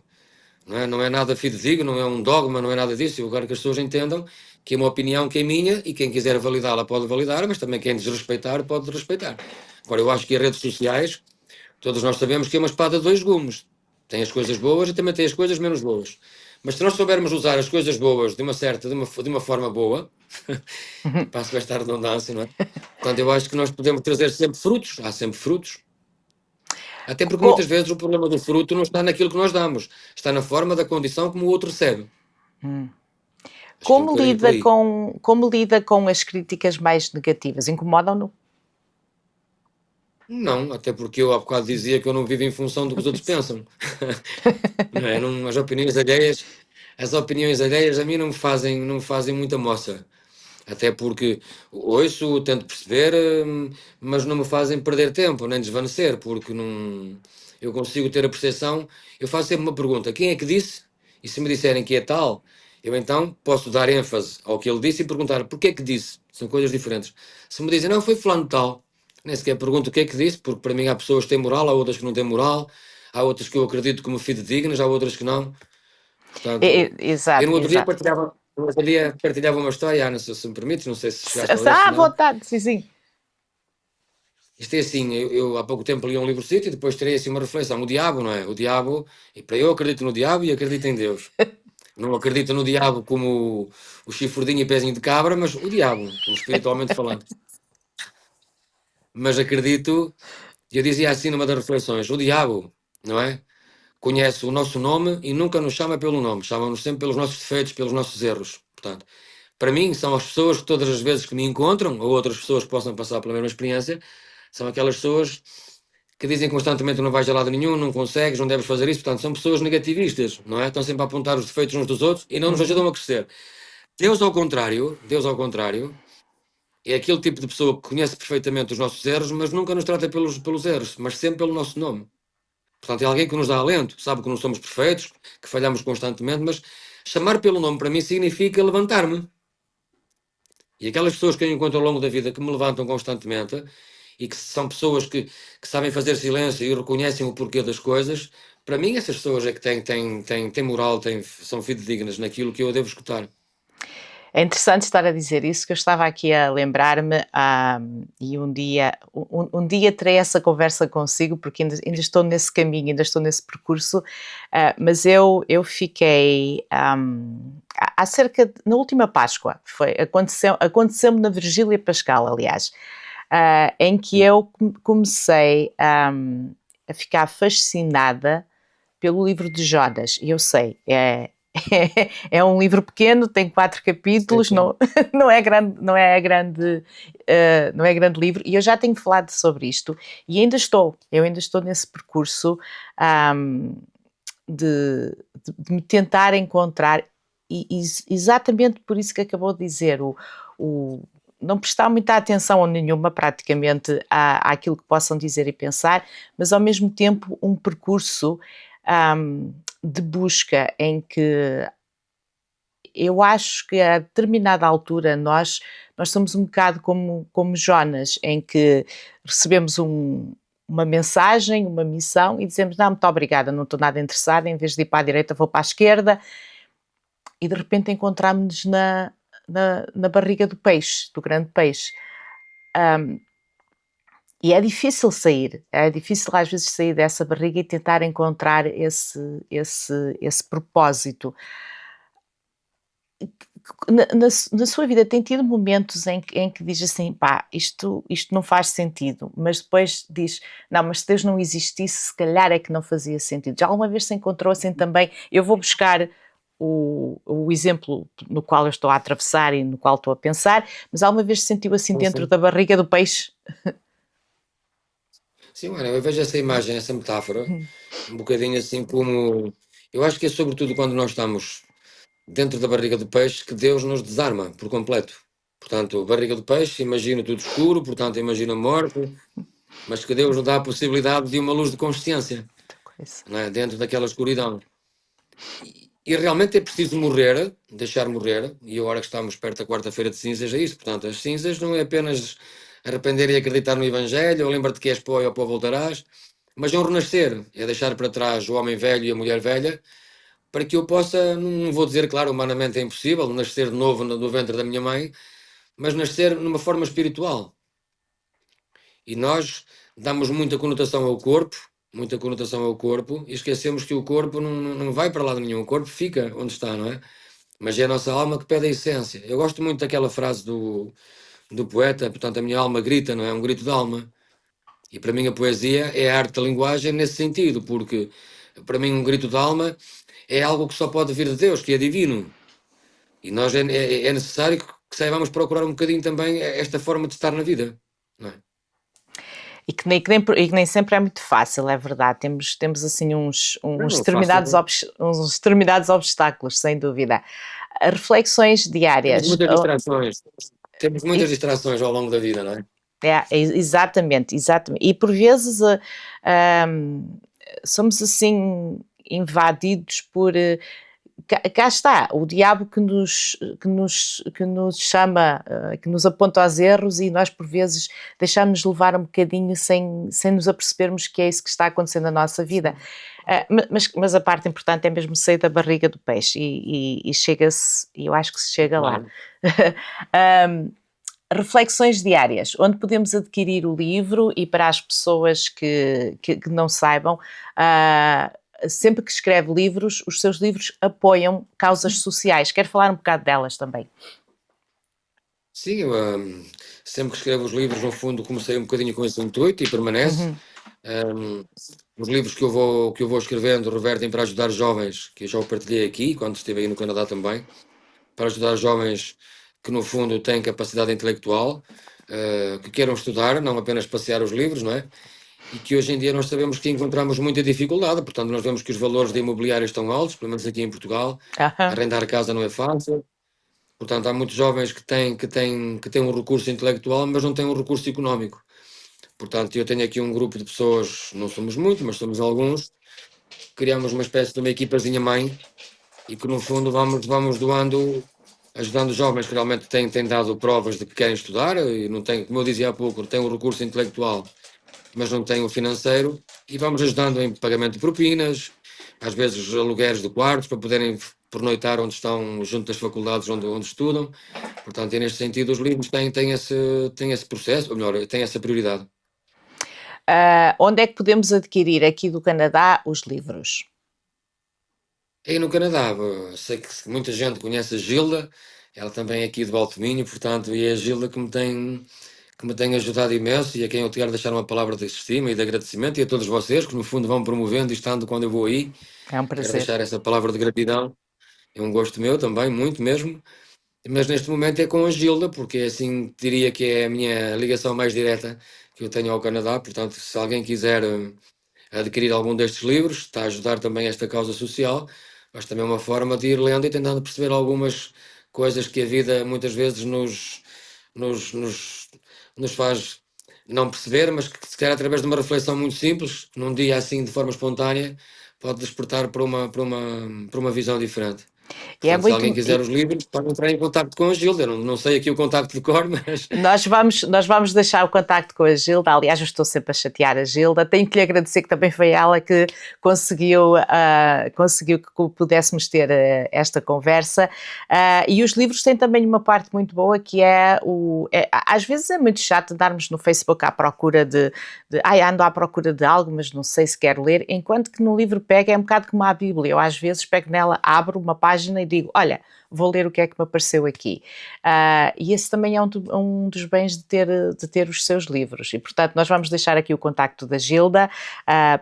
Speaker 1: Não é nada fidedigno, não é um dogma, não é nada disso. Eu quero que as pessoas entendam que é uma opinião que é minha e quem quiser validá-la pode validar, mas também quem desrespeitar pode respeitar. Agora, eu acho que as redes sociais, todos nós sabemos que é uma espada de dois gumes. Tem as coisas boas e também tem as coisas menos boas. Mas se nós soubermos usar as coisas boas de uma forma boa, passo esta redundância, não é? Portanto, eu acho que nós podemos trazer sempre frutos, há sempre frutos. Até porque muitas vezes o problema do fruto não está naquilo que nós damos, está na forma da condição como o outro recebe. Acho que é um bocadinho por aí.
Speaker 2: Como lida com as críticas mais negativas? Incomodam-no?
Speaker 1: Não, até porque eu há bocado dizia que eu não vivo em função do que os outros pensam. Não é? As opiniões alheias a mim não me fazem muita moça. Até porque ouço, tento perceber, mas não me fazem perder tempo, nem desvanecer, porque não, eu consigo ter a percepção. Eu faço sempre uma pergunta: quem é que disse? E se me disserem que é tal, eu então posso dar ênfase ao que ele disse e perguntar porquê é que disse. São coisas diferentes. Se me dizem, não, foi fulano tal, nem sequer pergunto o que é que disse, porque para mim há pessoas que têm moral, há outras que não têm moral, há outras que eu acredito como fidedignas, há outras que não. Portanto, eu no
Speaker 2: Exato,
Speaker 1: outro dia
Speaker 2: exato.
Speaker 1: partilhava uma história, Ana, se me permites, não sei se chegaste a ler, se
Speaker 2: À
Speaker 1: não.
Speaker 2: vontade, sim, sim.
Speaker 1: Isto é assim, eu há pouco tempo li um livrocito e depois tirei assim uma reflexão. O diabo, não é? O diabo, e para eu acredito no diabo e acredito em Deus. Não acredito no diabo como o chifurdinho e pezinho de cabra, mas o diabo, como espiritualmente falando. Mas acredito, eu dizia assim numa das reflexões, o diabo, não é? Conhece o nosso nome e nunca nos chama pelo nome, chama-nos sempre pelos nossos defeitos, pelos nossos erros. Portanto, para mim, são as pessoas que todas as vezes que me encontram, ou outras pessoas que possam passar pela mesma experiência, são aquelas pessoas que dizem constantemente não vais a lado nenhum, não consegues, não deves fazer isso. Portanto, são pessoas negativistas, não é? Estão sempre a apontar os defeitos uns dos outros e não nos ajudam a crescer. Deus ao contrário, é aquele tipo de pessoa que conhece perfeitamente os nossos erros, mas nunca nos trata pelos erros, mas sempre pelo nosso nome. Portanto, é alguém que nos dá alento, sabe que não somos perfeitos, que falhamos constantemente, mas chamar pelo nome para mim significa levantar-me. E aquelas pessoas que eu encontro ao longo da vida que me levantam constantemente e que são pessoas que sabem fazer silêncio e reconhecem o porquê das coisas, para mim essas pessoas é que têm moral, são fidedignas naquilo que eu devo escutar.
Speaker 2: É interessante estar a dizer isso, que eu estava aqui a lembrar-me, e um dia terei essa conversa consigo, porque ainda estou nesse caminho, ainda estou nesse percurso, mas eu fiquei, na última Páscoa, aconteceu-me na Virgília Pascal, aliás, em que eu comecei a ficar fascinada pelo livro de Jonas, e eu sei, é um livro pequeno, tem 4 capítulos,
Speaker 1: Sim.
Speaker 2: não é grande, não é grande livro, e eu já tenho falado sobre isto, e eu ainda estou nesse percurso de me tentar encontrar, e exatamente por isso que acabou de dizer, não prestar muita atenção a nenhuma, praticamente, àquilo que possam dizer e pensar, mas ao mesmo tempo um percurso de busca em que eu acho que a determinada altura nós somos um bocado como Jonas, em que recebemos uma mensagem, uma missão e dizemos: não, muito obrigada, não estou nada interessada, em vez de ir para a direita vou para a esquerda, e de repente encontramos-nos na barriga do peixe, do grande peixe. E é difícil sair, é difícil às vezes sair dessa barriga e tentar encontrar esse propósito. Na sua vida tem tido momentos em que diz assim: pá, isto não faz sentido, mas depois diz: não, mas se Deus não existisse, se calhar é que não fazia sentido. Já alguma vez se encontrou assim também? Eu vou buscar o exemplo no qual eu estou a atravessar e no qual estou a pensar, mas alguma vez se sentiu assim
Speaker 1: Sim,
Speaker 2: dentro
Speaker 1: sim.
Speaker 2: da barriga do peixe?
Speaker 1: Sim, olha, eu vejo essa imagem, essa metáfora, um bocadinho assim como. Eu acho que é sobretudo quando nós estamos dentro da barriga do peixe que Deus nos desarma por completo. Portanto, barriga do peixe, imagina tudo escuro, portanto, imagina a morte, mas que Deus nos dá a possibilidade de uma luz de consciência,
Speaker 2: Coisa.
Speaker 1: não é? Dentro daquela escuridão. E realmente é preciso morrer, deixar morrer, e agora que estamos perto da quarta-feira de cinzas é isso. Portanto, as cinzas não é apenas arrepender e acreditar no Evangelho, ou lembra-te que és pó e ao pó voltarás, mas é um renascer, é deixar para trás o homem velho e a mulher velha, para que eu possa, não vou dizer, claro, humanamente é impossível, nascer de novo no ventre da minha mãe, mas nascer numa forma espiritual. E nós damos muita conotação ao corpo, e esquecemos que o corpo não vai para lado nenhum, o corpo fica onde está, não é? Mas é a nossa alma que pede a essência. Eu gosto muito daquela frase do poeta, portanto, a minha alma grita, não é? Um grito de alma. E para mim a poesia é a arte da linguagem nesse sentido, porque para mim um grito de alma é algo que só pode vir de Deus, que é divino. E nós é necessário que saibamos procurar um bocadinho também esta forma de estar na vida, não é?
Speaker 2: E que nem sempre é muito fácil, é verdade. Temos assim
Speaker 1: Não, fácil.
Speaker 2: uns determinados obstáculos, sem dúvida. Reflexões
Speaker 1: Temos
Speaker 2: diárias.
Speaker 1: muitas distrações. Temos muitas
Speaker 2: E-
Speaker 1: distrações ao longo da vida, não é?
Speaker 2: exatamente, exatamente. E por vezes somos assim invadidos por cá está, o diabo que nos chama, que nos aponta aos erros e nós por vezes deixamos-nos levar um bocadinho sem nos apercebermos que é isso que está acontecendo na nossa vida. Mas a parte importante é mesmo sair da barriga do peixe e chega-se, e eu acho que se chega lá.
Speaker 1: Claro.
Speaker 2: Reflexões diárias, onde podemos adquirir o livro e para as pessoas que não saibam, sempre que escreve livros, os seus livros apoiam causas sociais. Quero falar um bocado delas também.
Speaker 1: Sim, eu sempre que escrevo os livros, no fundo, comecei um bocadinho com esse intuito e permanece. Um, os livros que eu vou escrevendo revertem para ajudar jovens, que eu já o partilhei aqui, quando estive aí no Canadá também, para ajudar jovens que, no fundo, têm capacidade intelectual, que queiram estudar, não apenas passear os livros, não é? E que hoje em dia nós sabemos que encontramos muita dificuldade, portanto, nós vemos que os valores de imobiliário estão altos, pelo menos aqui em Portugal,
Speaker 2: Aham.
Speaker 1: arrendar casa não é fácil. Portanto, há muitos jovens que têm um recurso intelectual, mas não têm um recurso económico. Portanto, eu tenho aqui um grupo de pessoas, não somos muitos, mas somos alguns, criamos uma espécie de uma equipazinha mãe e que, no fundo, vamos doando, ajudando jovens que realmente têm dado provas de que querem estudar e não têm, como eu dizia há pouco, têm o recurso intelectual, mas não têm o financeiro, e vamos ajudando em pagamento de propinas, às vezes aluguéis de quartos para poderem pernoitar onde estão, junto das faculdades onde estudam. Portanto, e neste sentido, os livros têm esse processo, ou melhor, têm essa prioridade.
Speaker 2: Onde é que podemos adquirir aqui do Canadá os livros?
Speaker 1: Aí no Canadá, sei que muita gente conhece a Gilda, ela também é aqui de Valteminho, portanto, e é a Gilda que me tem ajudado imenso e a quem eu quero deixar uma palavra de estima e de agradecimento, e a todos vocês que, no fundo, vão promovendo e estando quando eu vou aí.
Speaker 2: É um
Speaker 1: Quero
Speaker 2: prazer.
Speaker 1: deixar essa palavra de gratidão. É um gosto meu também, muito mesmo. Mas neste momento é com a Gilda, porque assim diria que é a minha ligação mais direta que eu tenho ao Canadá. Portanto, se alguém quiser adquirir algum destes livros, está a ajudar também esta causa social, mas também é uma forma de ir lendo e tentando perceber algumas coisas que a vida muitas vezes nos, nos, nos faz não perceber, mas que se calhar através de uma reflexão muito simples, num dia assim de forma espontânea, pode despertar para uma visão diferente.
Speaker 2: E é
Speaker 1: Portanto, se
Speaker 2: muito.
Speaker 1: alguém quiser os livros, pode entrar em contacto com a Gilda. Não sei aqui o contacto de cor, mas
Speaker 2: Nós vamos deixar o contacto com a Gilda. Aliás, eu estou sempre a chatear a Gilda. Tenho que lhe agradecer que também foi ela que conseguiu que pudéssemos ter esta conversa. E os livros têm também uma parte muito boa que às vezes é muito chato andarmos no Facebook à procura ando à procura de algo, mas não sei se quero ler, enquanto que no livro pega é um bocado como a Bíblia. Eu às vezes pego nela, abro uma página e digo, olha, vou ler o que é que me apareceu aqui. E esse também é um dos bens de ter os seus livros. E, portanto, nós vamos deixar aqui o contacto da Gilda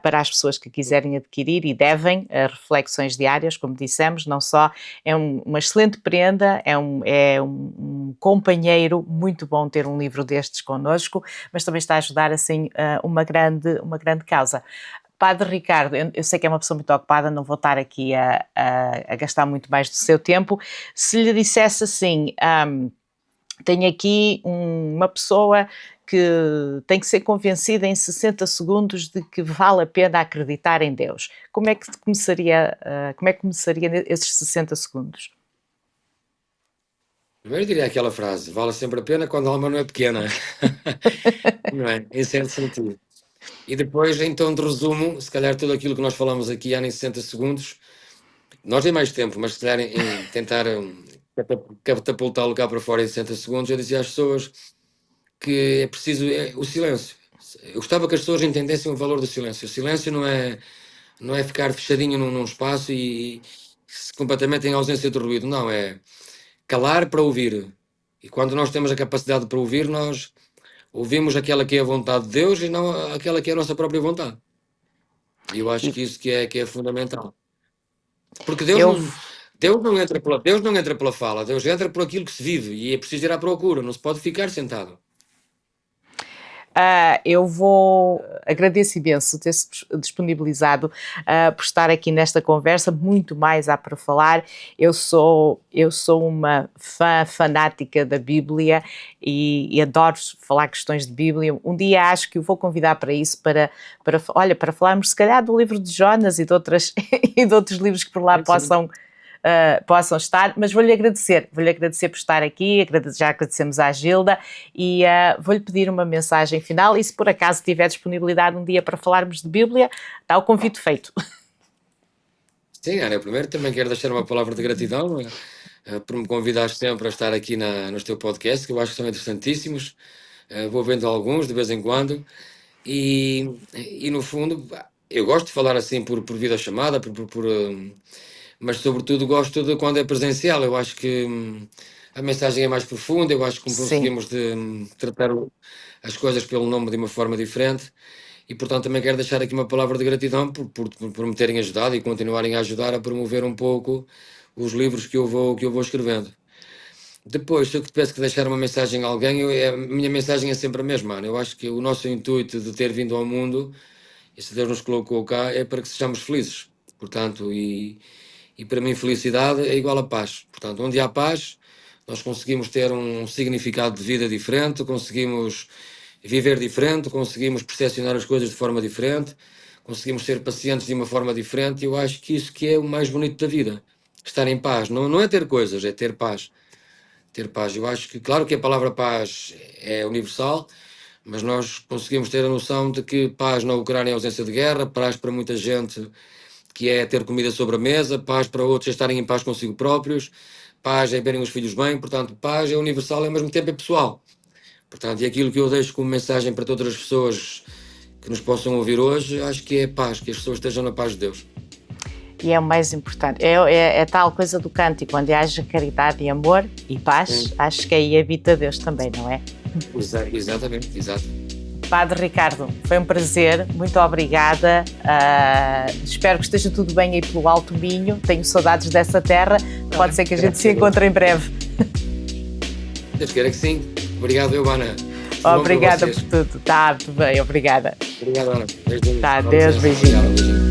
Speaker 2: para as pessoas que quiserem adquirir e devem, reflexões diárias, como dissemos, não só é uma excelente prenda, é um companheiro muito bom ter um livro destes connosco, mas também está a ajudar, assim, uma grande causa. Padre Ricardo, eu sei que é uma pessoa muito ocupada, não vou estar aqui a gastar muito mais do seu tempo. Se lhe dissesse assim, tenho aqui uma pessoa que tem que ser convencida em 60 segundos de que vale a pena acreditar em Deus. Como é que começaria esses 60 segundos?
Speaker 1: primeiro diria aquela frase: vale sempre a pena quando a alma não é pequena. Não é? Em certo sentido. E depois, então, de resumo, se calhar tudo aquilo que nós falamos aqui há em 60 segundos, nós temos mais tempo, mas se calhar em tentar catapultá-lo cá para fora em 60 segundos, eu dizia às pessoas que é preciso o silêncio. Eu gostava que as pessoas entendessem o valor do silêncio. O silêncio não é ficar fechadinho num espaço e completamente em ausência de ruído. Não, é calar para ouvir. E quando nós temos a capacidade para ouvir, nós ouvimos aquela que é a vontade de Deus e não aquela que é a nossa própria vontade. E eu acho que isso que é fundamental. Porque Deus não entra pela fala, Deus entra por aquilo que se vive e é preciso ir à procura, não se pode ficar sentado.
Speaker 2: Eu agradeço imenso ter-se disponibilizado por estar aqui nesta conversa, muito mais há para falar. Eu sou uma fanática da Bíblia e adoro falar questões de Bíblia. Um dia acho que o vou convidar para isso, para falarmos se calhar do livro de Jonas e de outros livros que por lá possam estar, mas vou-lhe agradecer por estar aqui, já agradecemos à Gilda e vou-lhe pedir uma mensagem final e se por acaso tiver disponibilidade um dia para falarmos de Bíblia, está o convite feito.
Speaker 1: Sim, Ana, eu primeiro também quero deixar uma palavra de gratidão por me convidar sempre a estar aqui no teu podcast, que eu acho que são interessantíssimos. Vou vendo alguns de vez em quando e no fundo eu gosto de falar assim por videochamada, mas sobretudo gosto de quando é presencial. Eu acho que a mensagem é mais profunda, eu acho que conseguimos tratar as coisas pelo nome de uma forma diferente e portanto também quero deixar aqui uma palavra de gratidão por me terem ajudado e continuarem a ajudar a promover um pouco os livros que eu vou escrevendo. Depois, se eu tivesse que deixar uma mensagem a alguém, a minha mensagem é sempre a mesma, Ana. Eu acho que o nosso intuito de ter vindo ao mundo, e se Deus nos colocou cá, é para que sejamos felizes. Portanto, e para mim felicidade é igual a paz. Portanto, onde há paz, nós conseguimos ter um significado de vida diferente, conseguimos viver diferente, conseguimos percepcionar as coisas de forma diferente, conseguimos ser pacientes de uma forma diferente. Eu acho que isso que é o mais bonito da vida. Estar em paz. Não é ter coisas, é ter paz. Ter paz. Eu acho que, claro que a palavra paz é universal, mas nós conseguimos ter a noção de que paz na Ucrânia é ausência de guerra, paz para muita gente que é ter comida sobre a mesa, paz para outros é estarem em paz consigo próprios, paz é verem os filhos bem, portanto, paz é universal e ao mesmo tempo é pessoal. Portanto, e aquilo que eu deixo como mensagem para todas as pessoas que nos possam ouvir hoje, acho que é paz, que as pessoas estejam na paz de Deus.
Speaker 2: E é o mais importante, é tal coisa do cântico, onde haja caridade e amor e paz, acho que aí habita Deus também, não é?
Speaker 1: Exatamente, exato.
Speaker 2: Padre Ricardo, foi um prazer, muito obrigada, espero que esteja tudo bem aí pelo Alto Minho, tenho saudades dessa terra, pode ser que a gente se encontre em breve.
Speaker 1: Deus queira que sim. Obrigado, Ana.
Speaker 2: Obrigada por tudo, está tudo bem, obrigada.
Speaker 1: Obrigado, Ana. Beijinhos.
Speaker 2: Tá, Deus, beijinhos.